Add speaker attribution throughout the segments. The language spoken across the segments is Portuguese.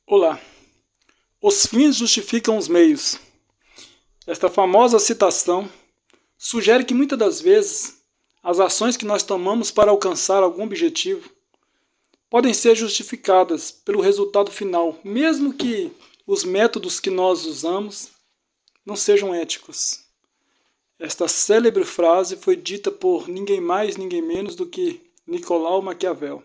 Speaker 1: Olá. Os fins justificam os meios. Esta famosa citação sugere que muitas das vezes as ações que nós tomamos para alcançar algum objetivo podem ser justificadas pelo resultado final, mesmo que os métodos que nós usamos não sejam éticos. Esta célebre frase foi dita por ninguém mais, ninguém menos do que Nicolau Maquiavel.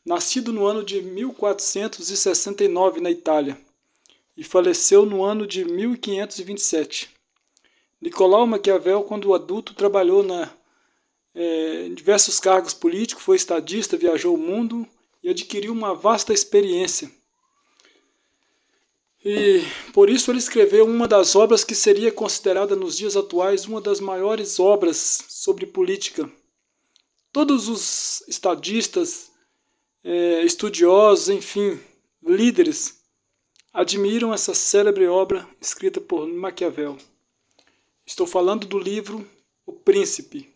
Speaker 1: Nascido no ano de 1469 na Itália e faleceu no ano de 1527. Nicolau Maquiavel, quando adulto, trabalhou em diversos cargos políticos, foi estadista, viajou o mundo e adquiriu uma vasta experiência. E por isso ele escreveu uma das obras que seria considerada nos dias atuais uma das maiores obras sobre política. Todos os estadistas, estudiosos, enfim, líderes, admiram essa célebre obra escrita por Maquiavel. Estou falando do livro O Príncipe.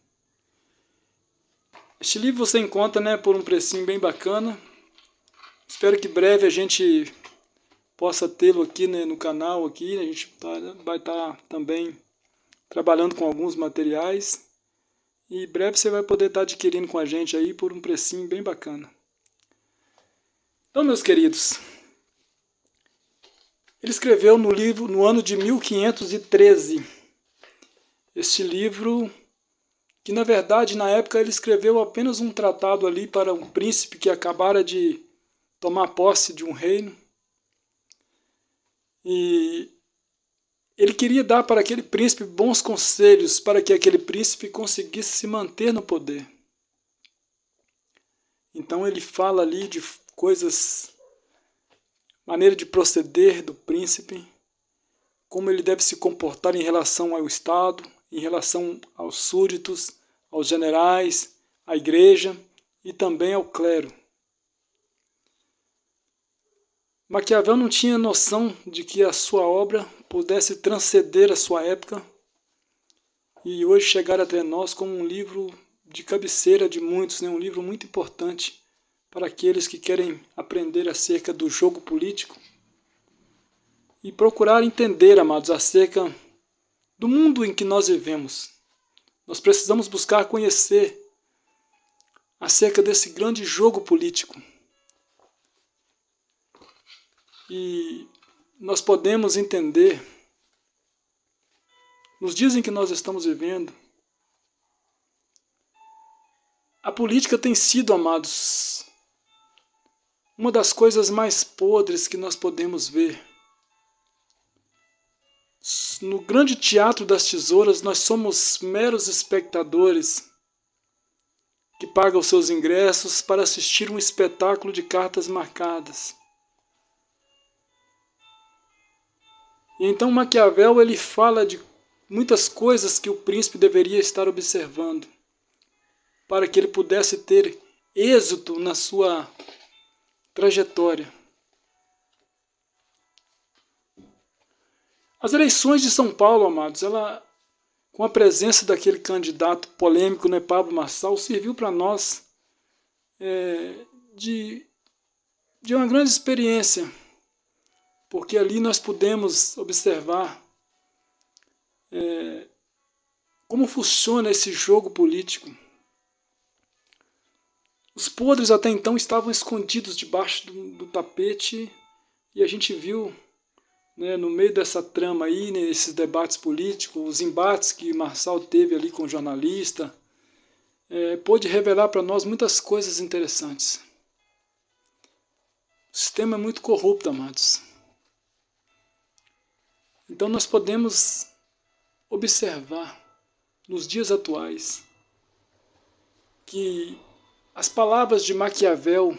Speaker 1: Este livro você encontra por um precinho bem bacana. Espero que breve a gente possa tê-lo aqui no canal. Aqui. A gente vai estar também trabalhando com alguns materiais. E breve você vai poder estar adquirindo com a gente aí por um precinho bem bacana. Então, meus queridos, ele escreveu no livro no ano de 1513. Este livro, que na verdade na época ele escreveu apenas um tratado ali para um príncipe que acabara de tomar posse de um reino. E ele queria dar para aquele príncipe bons conselhos para que aquele príncipe conseguisse se manter no poder. Então ele fala ali de coisas, maneira de proceder do príncipe, como ele deve se comportar em relação ao Estado, em relação aos súditos, aos generais, à igreja e também ao clero. Maquiavel não tinha noção de que a sua obra pudesse transcender a sua época e hoje chegar até nós como um livro de cabeceira de muitos, um livro muito importante para aqueles que querem aprender acerca do jogo político e procurar entender, amados, acerca do mundo em que nós vivemos. Nós precisamos buscar conhecer acerca desse grande jogo político. E nós podemos entender, nos dias em que nós estamos vivendo, a política tem sido, amados, uma das coisas mais podres que nós podemos ver. No grande teatro das tesouras, nós somos meros espectadores que pagam seus ingressos para assistir um espetáculo de cartas marcadas. E então Maquiavel ele fala de muitas coisas que o príncipe deveria estar observando para que ele pudesse ter êxito na sua trajetória. As eleições de São Paulo, amados, com a presença daquele candidato polêmico, Pablo Marçal, serviu para nós de uma grande experiência, porque ali nós pudemos observar como funciona esse jogo político. Os podres até então estavam escondidos debaixo do tapete e a gente viu, no meio dessa trama aí, nesses debates políticos, os embates que Marçal teve ali com o jornalista, pôde revelar para nós muitas coisas interessantes. O sistema é muito corrupto, amados. Então nós podemos observar nos dias atuais que as palavras de Maquiavel,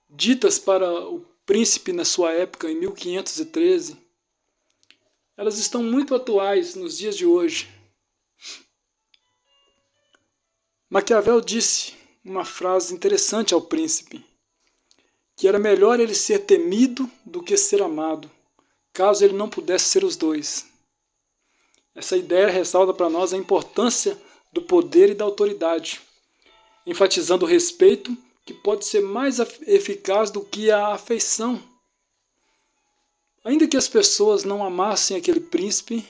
Speaker 1: ditas para o príncipe na sua época, em 1513, elas estão muito atuais nos dias de hoje. Maquiavel disse uma frase interessante ao príncipe, que era melhor ele ser temido do que ser amado, caso ele não pudesse ser os dois. Essa ideia ressalta para nós a importância do poder e da autoridade, enfatizando o respeito que pode ser mais eficaz do que a afeição. Ainda que as pessoas não amassem aquele príncipe,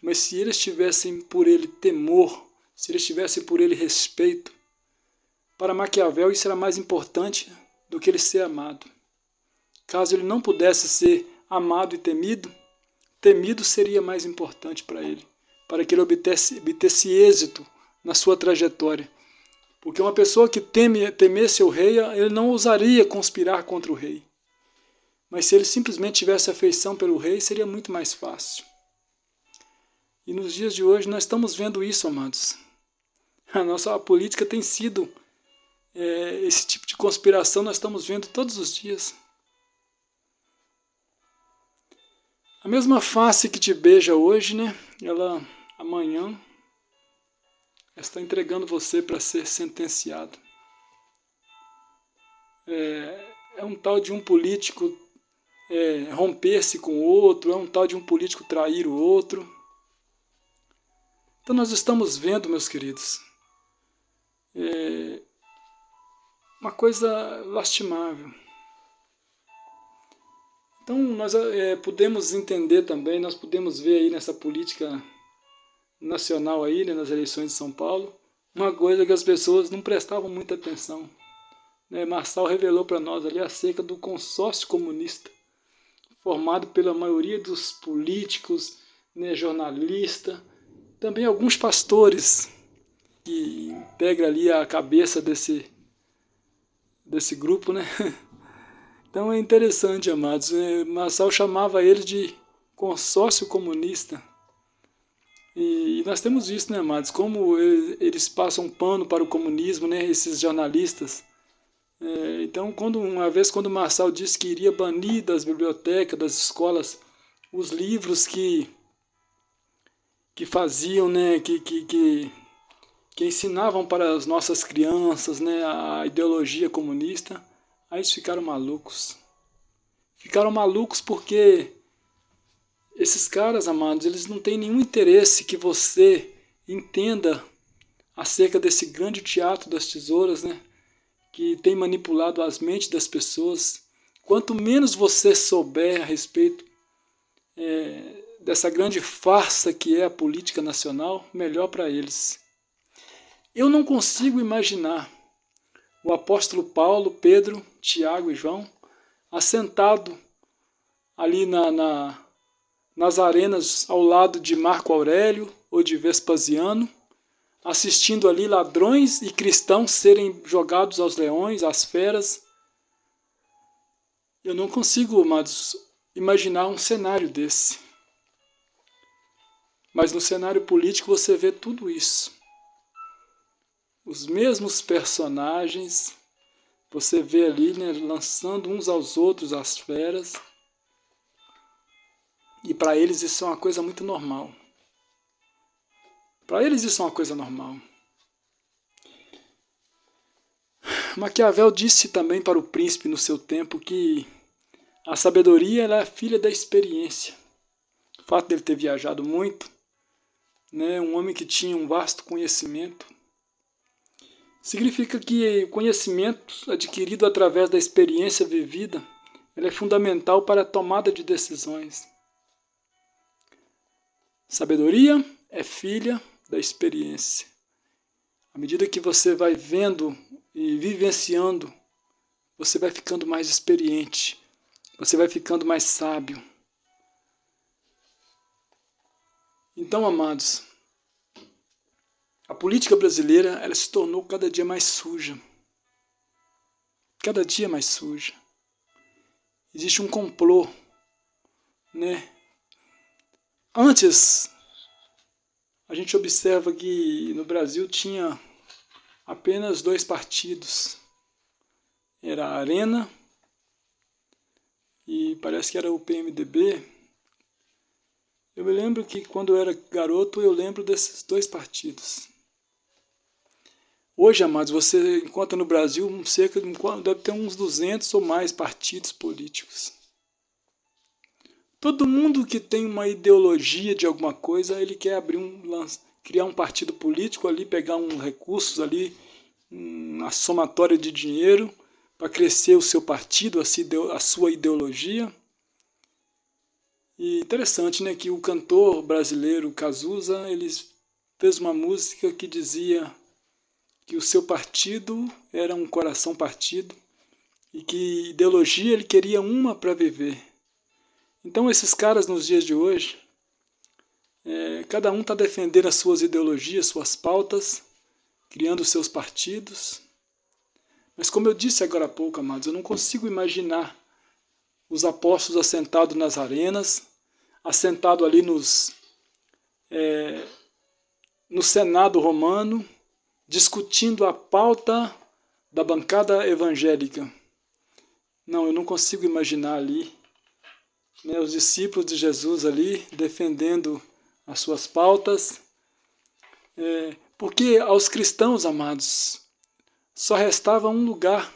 Speaker 1: mas se eles tivessem por ele temor, se eles tivessem por ele respeito, para Maquiavel isso era mais importante do que ele ser amado. Caso ele não pudesse ser amado e temido, temido seria mais importante para ele, para que ele obtesse êxito na sua trajetória. Porque uma pessoa que temesse o rei, ele não ousaria conspirar contra o rei. Mas se ele simplesmente tivesse afeição pelo rei, seria muito mais fácil. E nos dias de hoje nós estamos vendo isso, amados. A nossa política tem sido esse tipo de conspiração, nós estamos vendo todos os dias. A mesma face que te beija hoje, né? Ela amanhã está entregando você para ser sentenciado. É um tal de um político romper-se com o outro, é um tal de um político trair o outro. Então nós estamos vendo, meus queridos, uma coisa lastimável. Então nós podemos entender também, nós podemos ver aí nessa política nacional aí, né, nas eleições de São Paulo, uma coisa que as pessoas não prestavam muita atenção. Marçal revelou para nós ali acerca do consórcio comunista, formado pela maioria dos políticos, jornalistas, também alguns pastores que integram ali a cabeça desse grupo, né? Então é interessante, amados. Marçal chamava eles de consórcio comunista. E nós temos visto, né, amados, como eles passam pano para o comunismo, né, esses jornalistas. Então, uma vez quando Marçal disse que iria banir das bibliotecas, das escolas, os livros que faziam, né, que ensinavam para as nossas crianças, né, a ideologia comunista, aí eles ficaram malucos. Ficaram malucos porque esses caras, amados, eles não têm nenhum interesse que você entenda acerca desse grande teatro das tesouras, né, que tem manipulado as mentes das pessoas. Quanto menos você souber a respeito dessa grande farsa que é a política nacional, melhor para eles. Eu não consigo imaginar o apóstolo Paulo, Pedro, Tiago e João assentado ali nas arenas ao lado de Marco Aurélio ou de Vespasiano, assistindo ali ladrões e cristãos serem jogados aos leões, às feras. Eu não consigo, amados, imaginar um cenário desse. Mas no cenário político você vê tudo isso. Os mesmos personagens, você vê ali, né, lançando uns aos outros as feras. E para eles isso é uma coisa muito normal. Para eles isso é uma coisa normal. Maquiavel disse também para o príncipe no seu tempo que a sabedoria ela é filha da experiência. O fato dele ter viajado muito, né, um homem que tinha um vasto conhecimento, significa que o conhecimento adquirido através da experiência vivida ele é fundamental para a tomada de decisões. Sabedoria é filha da experiência. À medida que você vai vendo e vivenciando, você vai ficando mais experiente, você vai ficando mais sábio. Então, amados, a política brasileira ela se tornou cada dia mais suja. Cada dia mais suja. Existe um complô, né? Antes, a gente observa que no Brasil tinha apenas 2 partidos. Era a Arena e parece que era o PMDB. Eu me lembro que quando eu era garoto eu lembro desses 2 partidos. Hoje, amados, você encontra no Brasil deve ter uns 200 ou mais partidos políticos. Todo mundo que tem uma ideologia de alguma coisa, ele quer criar um partido político ali, pegar uns recursos ali uma somatória de dinheiro para crescer o seu partido, a sua ideologia. E interessante, né, que o cantor brasileiro Cazuza, ele fez uma música que dizia que o seu partido era um coração partido e que ideologia ele queria uma para viver. Então esses caras nos dias de hoje, cada um está defendendo as suas ideologias, suas pautas, criando seus partidos. Mas como eu disse agora há pouco, amados, eu não consigo imaginar os apóstolos assentados nas arenas, assentados ali no Senado romano, discutindo a pauta da bancada evangélica. Não, eu não consigo imaginar ali, né, os discípulos de Jesus ali defendendo as suas pautas, porque aos cristãos, amados, só restava um lugar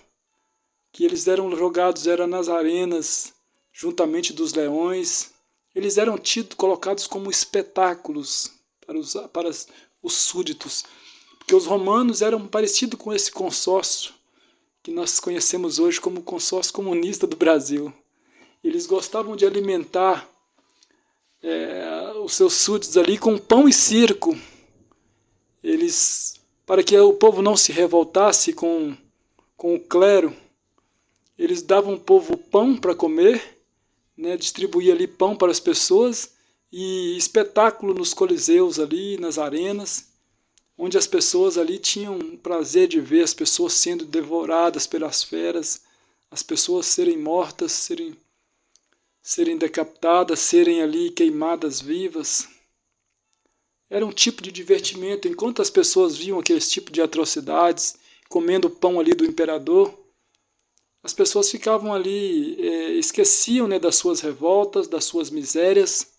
Speaker 1: que eles eram jogados, era nas arenas, juntamente dos leões. Eles eram colocados como espetáculos para os súditos, porque os romanos eram parecidos com esse consórcio que nós conhecemos hoje como consórcio comunista do Brasil. Eles gostavam de alimentar os seus súditos ali com pão e circo. Para que o povo não se revoltasse com o clero, eles davam ao povo pão para comer, né, distribuía ali pão para as pessoas e espetáculo nos coliseus ali, nas arenas, onde as pessoas ali tinham prazer de ver as pessoas sendo devoradas pelas feras, as pessoas serem mortas, serem decapitadas, serem ali queimadas vivas. Era um tipo de divertimento. Enquanto as pessoas viam aqueles tipos de atrocidades, comendo o pão ali do imperador, as pessoas ficavam ali, esqueciam, né, das suas revoltas, das suas misérias.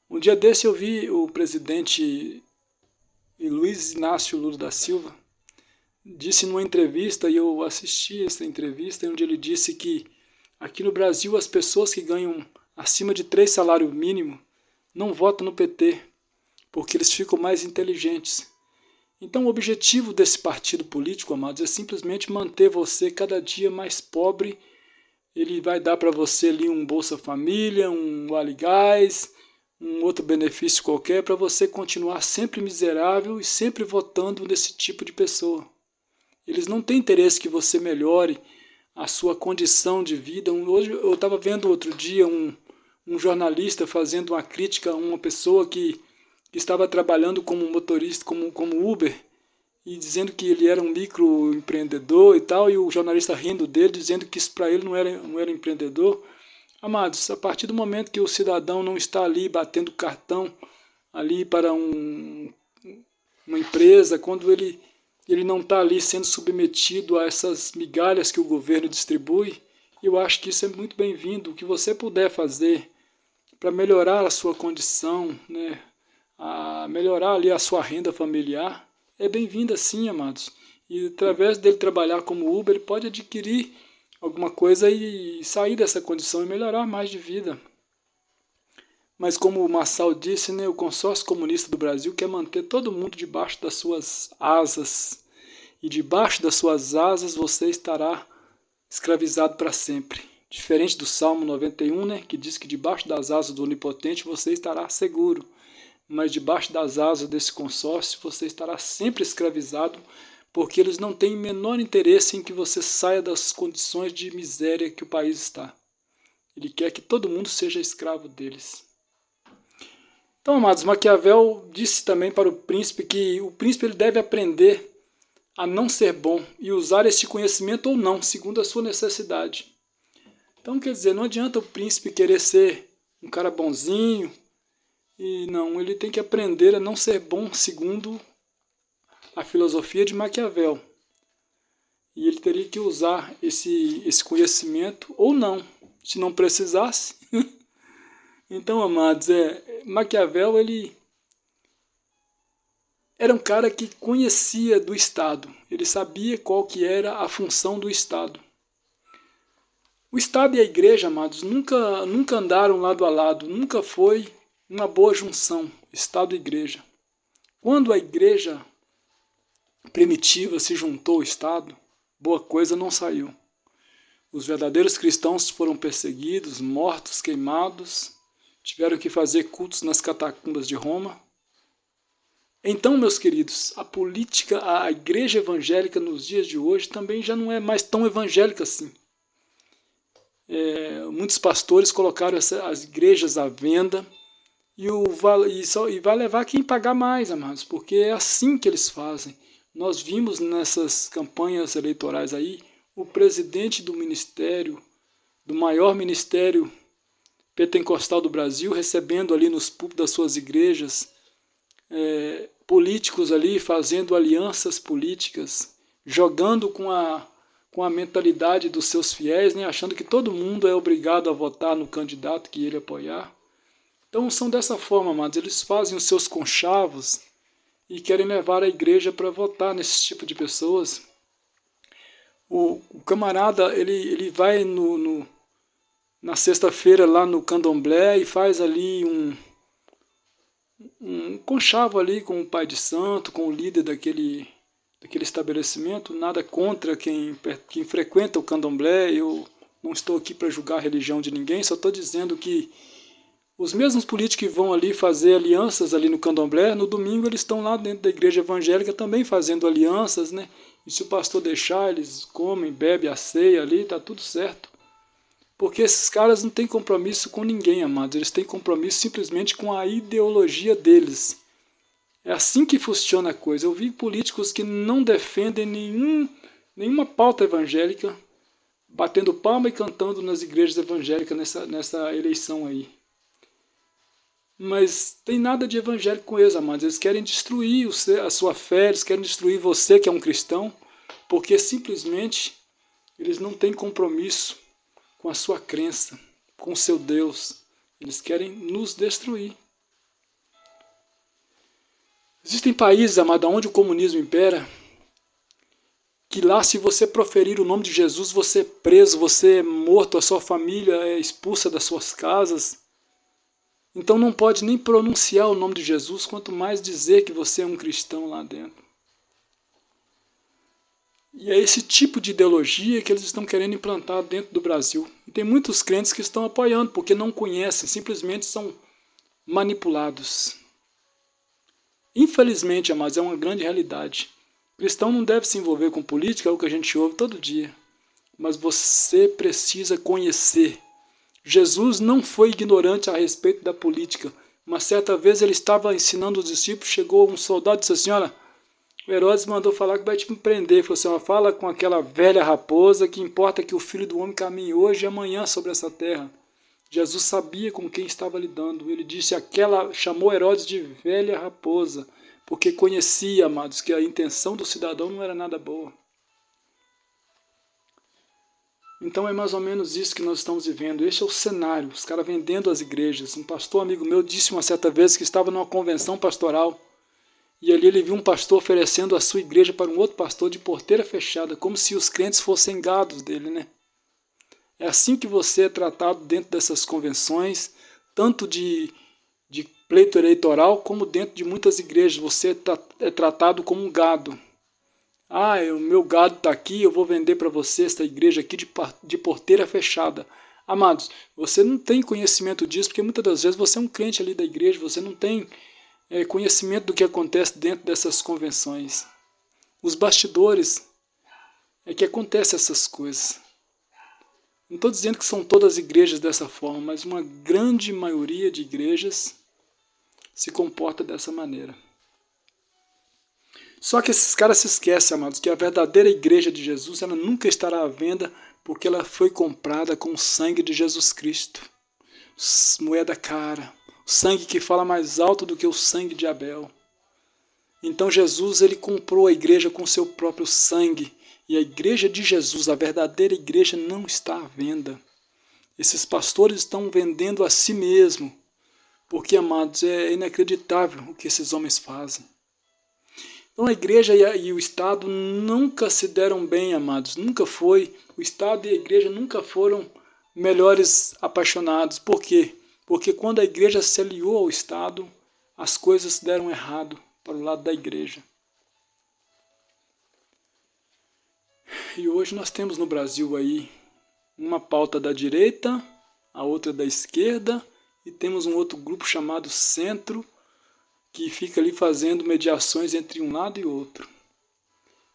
Speaker 1: Um dia desse eu vi o presidente Luiz Inácio Lula da Silva, disse numa entrevista, e eu assisti essa entrevista, onde ele disse que aqui no Brasil as pessoas que ganham acima de 3 salários mínimos não votam no PT, porque eles ficam mais inteligentes. Então o objetivo desse partido político, amados, é simplesmente manter você cada dia mais pobre. Ele vai dar para você ali um Bolsa Família, um Vale Gás, um outro benefício qualquer, para você continuar sempre miserável e sempre votando nesse tipo de pessoa. Eles não têm interesse que você melhore a sua condição de vida. Hoje eu estava vendo outro dia um jornalista fazendo uma crítica a uma pessoa que estava trabalhando como motorista, como Uber, e dizendo que ele era um microempreendedor e tal, e o jornalista rindo dele, dizendo que isso para ele não era empreendedor. Amados, a partir do momento que o cidadão não está ali batendo cartão ali para uma empresa, quando ele não está ali sendo submetido a essas migalhas que o governo distribui, eu acho que isso é muito bem-vindo. O que você puder fazer para melhorar a sua condição, né, a melhorar ali a sua renda familiar, é bem-vinda sim, amados. E através dele trabalhar como Uber, ele pode adquirir alguma coisa e sair dessa condição e melhorar mais de vida. Mas como o Marçal disse, né, o consórcio comunista do Brasil quer manter todo mundo debaixo das suas asas. E debaixo das suas asas você estará escravizado para sempre. Diferente do Salmo 91, né, que diz que debaixo das asas do Onipotente você estará seguro. Mas debaixo das asas desse consórcio você estará sempre escravizado, porque eles não têm o menor interesse em que você saia das condições de miséria que o país está. Ele quer que todo mundo seja escravo deles. Então, amados, Maquiavel disse também para o príncipe que o príncipe ele deve aprender a não ser bom e usar este conhecimento ou não, segundo a sua necessidade. Então, quer dizer, não adianta o príncipe querer ser um cara bonzinho, e não, ele tem que aprender a não ser bom segundo a filosofia de Maquiavel. E ele teria que usar esse conhecimento ou não, se não precisasse. Então, amados, Maquiavel ele era um cara que conhecia do Estado. Ele sabia qual que era a função do Estado. O Estado e a Igreja, amados, nunca andaram lado a lado. Nunca foi uma boa junção, Estado e Igreja. Quando a Igreja primitiva se juntou ao Estado, boa coisa não saiu. Os verdadeiros cristãos foram perseguidos, mortos, queimados, tiveram que fazer cultos nas catacumbas de Roma. Então, meus queridos, a política, a igreja evangélica nos dias de hoje também já não é mais tão evangélica assim. Muitos pastores colocaram as igrejas à venda e vai levar quem pagar mais, amados, porque é assim que eles fazem. Nós vimos nessas campanhas eleitorais aí, o presidente do ministério, do maior ministério pentecostal do Brasil, recebendo ali nos púlpitos das suas igrejas, políticos ali, fazendo alianças políticas, jogando com a mentalidade dos seus fiéis, né, achando que todo mundo é obrigado a votar no candidato que ele apoiar. Então são dessa forma, amados, eles fazem os seus conchavos e querem levar a igreja para votar nesse tipo de pessoas. O camarada, ele vai na sexta-feira lá no candomblé e faz ali um conchavo ali com o pai de santo, com o líder daquele estabelecimento. Nada contra quem frequenta o candomblé, eu não estou aqui para julgar a religião de ninguém, só estou dizendo que os mesmos políticos que vão ali fazer alianças ali no candomblé, no domingo eles estão lá dentro da igreja evangélica também fazendo alianças, né? E se o pastor deixar, eles comem, bebem a ceia ali, tá tudo certo. Porque esses caras não têm compromisso com ninguém, amados. Eles têm compromisso simplesmente com a ideologia deles. É assim que funciona a coisa. Eu vi políticos que não defendem nenhuma pauta evangélica, batendo palma e cantando nas igrejas evangélicas nessa eleição aí. Mas tem nada de evangélico com eles, amados. Eles querem destruir a sua fé, eles querem destruir você que é um cristão, porque simplesmente eles não têm compromisso com a sua crença, com o seu Deus. Eles querem nos destruir. Existem países, amado, onde o comunismo impera, que lá se você proferir o nome de Jesus, você é preso, você é morto, a sua família é expulsa das suas casas. Então não pode nem pronunciar o nome de Jesus, quanto mais dizer que você é um cristão lá dentro. E é esse tipo de ideologia que eles estão querendo implantar dentro do Brasil. E tem muitos crentes que estão apoiando, porque não conhecem, simplesmente são manipulados. Infelizmente, amados, é uma grande realidade. O cristão não deve se envolver com política, é o que a gente ouve todo dia. Mas você precisa conhecer. Jesus não foi ignorante a respeito da política. Uma certa vez ele estava ensinando os discípulos, chegou um soldado e disse assim, olha, o Herodes mandou falar que vai te prender. Ele falou assim, ó, fala com aquela velha raposa que importa que o Filho do Homem caminhe hoje e amanhã sobre essa terra. Jesus sabia com quem estava lidando. Ele disse, chamou Herodes de velha raposa, porque conhecia, amados, que a intenção do cidadão não era nada boa. Então é mais ou menos isso que nós estamos vivendo. Este é o cenário, os caras vendendo as igrejas. Um pastor amigo meu disse uma certa vez que estava numa convenção pastoral e ali ele viu um pastor oferecendo a sua igreja para um outro pastor de porteira fechada, como se os crentes fossem gados dele, né? É assim que você é tratado dentro dessas convenções, tanto de pleito eleitoral, como dentro de muitas igrejas. Você é tratado como um gado. Ah, o meu gado está aqui, eu vou vender para você esta igreja aqui de porteira fechada. Amados, você não tem conhecimento disso, porque muitas das vezes você é um crente ali da igreja, você não tem conhecimento do que acontece dentro dessas convenções. Os bastidores é que acontecem essas coisas. Não estou dizendo que são todas as igrejas dessa forma, mas uma grande maioria de igrejas se comporta dessa maneira. Só que esses caras se esquecem, amados, que a verdadeira igreja de Jesus, ela nunca estará à venda, porque ela foi comprada com o sangue de Jesus Cristo. Moeda cara, o sangue que fala mais alto do que o sangue de Abel. Então Jesus, ele comprou a igreja com seu próprio sangue, e a igreja de Jesus, a verdadeira igreja, não está à venda. Esses pastores estão vendendo a si mesmo, porque, amados, é inacreditável o que esses homens fazem. Então a igreja e o Estado nunca se deram bem, amados, nunca foi. O Estado e a igreja nunca foram melhores apaixonados. Por quê? Porque quando a igreja se aliou ao Estado, as coisas deram errado para o lado da igreja. E hoje nós temos no Brasil aí uma pauta da direita, a outra da esquerda, e temos um outro grupo chamado Centro, que fica ali fazendo mediações entre um lado e outro.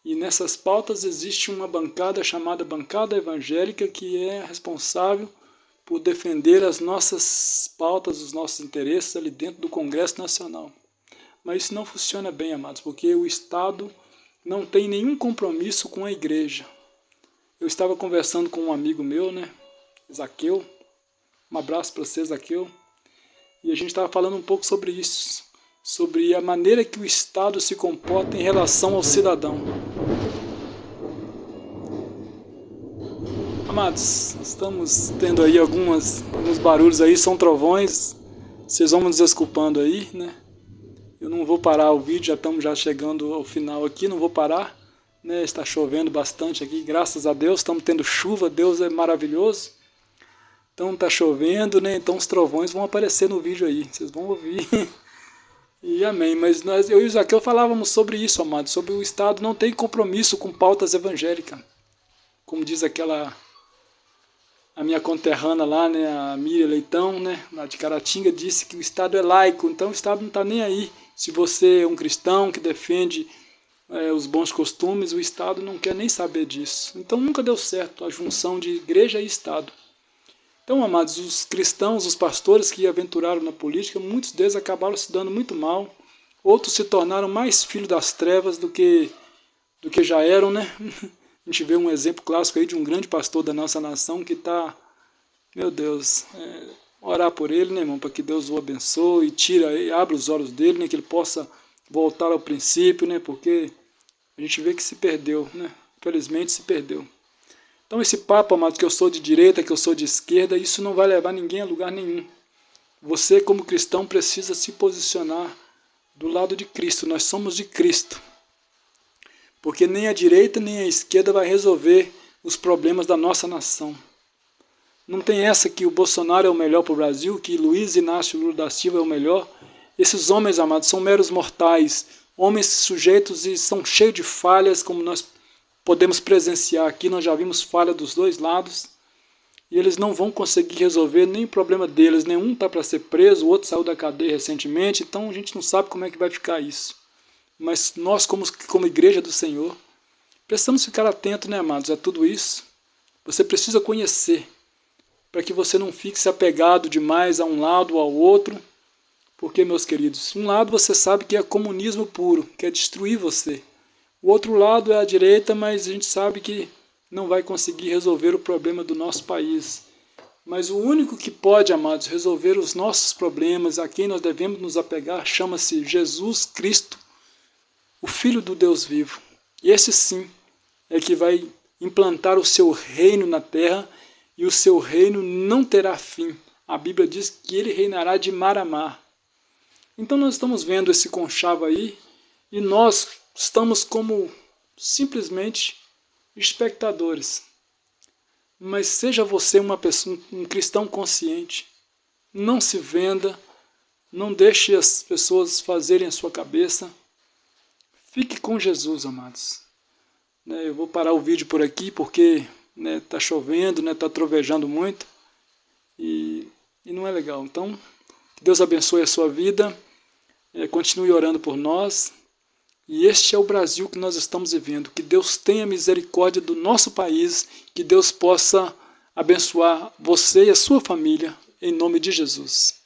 Speaker 1: E nessas pautas existe uma bancada chamada Bancada Evangélica, que é responsável por defender as nossas pautas, os nossos interesses ali dentro do Congresso Nacional. Mas isso não funciona bem, amados, porque o Estado não tem nenhum compromisso com a igreja. Eu estava conversando com um amigo meu, Zaqueu, um abraço para você, Zaqueu, e a gente estava falando um pouco sobre isso, sobre a maneira que o Estado se comporta em relação ao cidadão. Amados, estamos tendo aí alguns barulhos aí, são trovões, vocês vão nos desculpando aí, Eu não vou parar o vídeo, já estamos chegando ao final aqui, não vou parar, Está chovendo bastante aqui, graças a Deus, estamos tendo chuva, Deus é maravilhoso. Então está chovendo, Então os trovões vão aparecer no vídeo aí, vocês vão ouvir. E amém, mas eu e o Zaqueu falávamos sobre isso, amados, sobre o Estado não ter compromisso com pautas evangélicas. Como diz a minha conterrânea lá, a Miriam Leitão, lá de Caratinga, disse que o Estado é laico, então o Estado não está nem aí. Se você é um cristão que defende os bons costumes, o Estado não quer nem saber disso. Então nunca deu certo a junção de igreja e Estado. Então, amados, os cristãos, os pastores que aventuraram na política, muitos deles acabaram se dando muito mal, outros se tornaram mais filhos das trevas do que já eram, A gente vê um exemplo clássico aí de um grande pastor da nossa nação que está, meu Deus, orar por ele, irmão, para que Deus o abençoe, abra os olhos dele, que ele possa voltar ao princípio, porque a gente vê que se perdeu, Infelizmente se perdeu. Então esse papo, amado, que eu sou de direita, que eu sou de esquerda, isso não vai levar ninguém a lugar nenhum. Você, como cristão, precisa se posicionar do lado de Cristo. Nós somos de Cristo. Porque nem a direita nem a esquerda vai resolver os problemas da nossa nação. Não tem essa que o Bolsonaro é o melhor para o Brasil, que Luiz Inácio Lula da Silva é o melhor. Esses homens, amados, são meros mortais, homens sujeitos e são cheios de falhas, como nós podemos presenciar aqui. Nós já vimos falha dos dois lados, e eles não vão conseguir resolver nem o problema deles. Nenhum está para ser preso, o outro saiu da cadeia recentemente, então a gente não sabe como é que vai ficar isso. Mas nós, como igreja do Senhor, precisamos ficar atentos, amados, a tudo isso. Você precisa conhecer, para que você não fique se apegado demais a um lado ou ao outro. Porque, meus queridos, um lado você sabe que é comunismo puro, quer destruir você. O outro lado é a direita, mas a gente sabe que não vai conseguir resolver o problema do nosso país. Mas o único que pode, amados, resolver os nossos problemas, a quem nós devemos nos apegar, chama-se Jesus Cristo, o Filho do Deus vivo. E esse sim é que vai implantar o seu reino na terra, e o seu reino não terá fim. A Bíblia diz que ele reinará de mar a mar. Então nós estamos vendo esse conchavo aí, e nós estamos como simplesmente espectadores. Mas seja você um cristão consciente. Não se venda, não deixe as pessoas fazerem a sua cabeça. Fique com Jesus, amados. Eu vou parar o vídeo por aqui porque está chovendo, está trovejando muito e não é legal. Então, que Deus abençoe a sua vida, continue orando por nós. E este é o Brasil que nós estamos vivendo. Que Deus tenha misericórdia do nosso país, que Deus possa abençoar você e a sua família, em nome de Jesus.